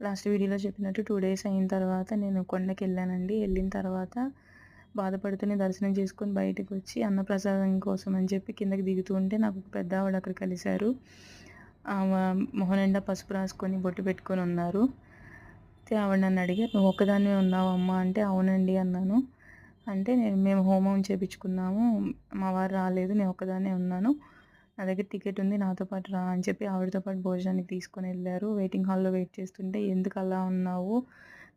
Last వీడియోలో చెప్పినట్టు 2 days అయిన తర్వాత నేను కొండకెళ్ళానండి. వెళ్ళిన తర్వాత బాధపడుతూనే దర్శనం చేసుకొని బయటకొచ్చి అన్నప్రసాదం కోసం అని చెప్పి కిందకి దిగుతూ ఉంటే నాకు ఒక పెద్దావిడ అక్కడ కలిసారు. ఆమె మొహం నిండా పసుపు రాసుకొని బొట్టు పెట్టుకొని ఉన్నారు. అయితే ఆవిడ నన్ను అడిగారు, "నువ్వు ఒక్కదానివే ఉన్నావా అమ్మా?" అంటే అవునండి అన్నాను. అంటే మేము హోమం చేపించుకున్నాము. మా వారు రాలేదు. నేను ఒక్కదాన్నే ఉన్నాను. నా దగ్గర టికెట్ ఉంది. నాతో పాటు రా అని చెప్పి ఆవిడతో పాటు భోజనానికి తీసుకొనెళ్లారు. వెయిటింగ్ హాల్‌లో వెయిట్ చేస్తుంటే, "ఎందుకు అలా ఉన్నావు?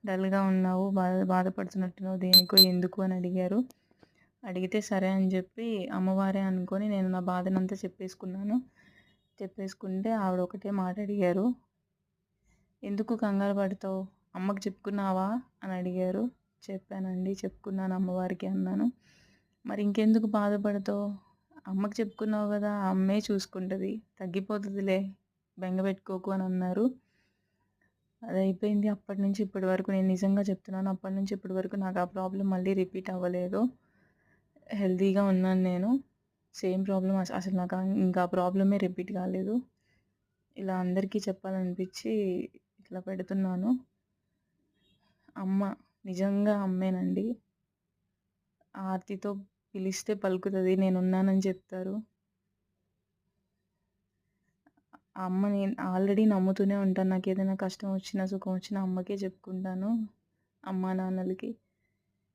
డల్‌గా ఉన్నావు. బాధపడుతున్నట్టున్నావు. దేనికో ఎందుకు?" అని అడిగారు. అడిగితే సరే అని చెప్పి అమ్మవారే అనుకోని నేను నా బాధనంతా చెప్పేసుకున్నాను. చెప్పేసుకుంటే ఆవిడ ఒకటే మాట అడిగారు. "ఎందుకు కంగారు పడతావు? అమ్మకి చెప్పుకున్నావా?" అని అడిగారు. చెప్పానండి. చెప్పుకున్నాను అమ్మవారికి అన్నాను. "మరి ఇంకెందుకు బాధపడతావు? అమ్మకి చెప్పుకున్నావు గదా! అమ్మే చూసుకుంటది. తగ్గిపోతదిలే. బెంగ పెట్టుకోకు" అని అన్నారు. అదయిపోయింది. అప్పటినుంచి ఇప్పటి వరకు నేను నిజంగా చెప్తున్నాను. అప్పటినుంచి ఇప్పటి వరకు నాకు ఆ ప్రాబ్లమ్ మళ్ళీ రిపీట్ అవ్వలేదు. హెల్తీగా ఉన్నాను నేను. సేమ్ ప్రాబ్లమ్ అసలు నాకు ఇంకా ఆ ప్రాబ్లమే రిపీట్ కాలేదు. ఇలా అందరికీ చెప్పాలనిపించి ఇట్లా పెడుతున్నాను. అమ్మ నిజంగా అమ్మేనండి. ఆర్తితో పిలిస్తే పలుకుతది. నేనున్నానని చెప్తారు. ఆ అమ్మ నేను ఆల్రెడీ నమ్ముతూనే ఉంటాను. నాకేదైనా కష్టం వచ్చినా, సుఖం వచ్చినా అమ్మకే చెప్పుకుంటాను. అమ్మా, నాన్నలకి.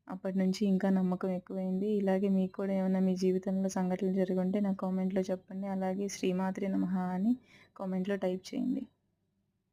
అప్పటినుంచి ఇంకా నమ్మకం ఎక్కువైంది. ఇలాగే మీకు కూడా ఏమైనా మీ జీవితంలో సంఘటనలు జరిగుంటే నాకు కామెంట్‌లో చెప్పండి. అలాగే శ్రీమాత్రే నమః అని కామెంట్‌లో టైప్ చేయండి.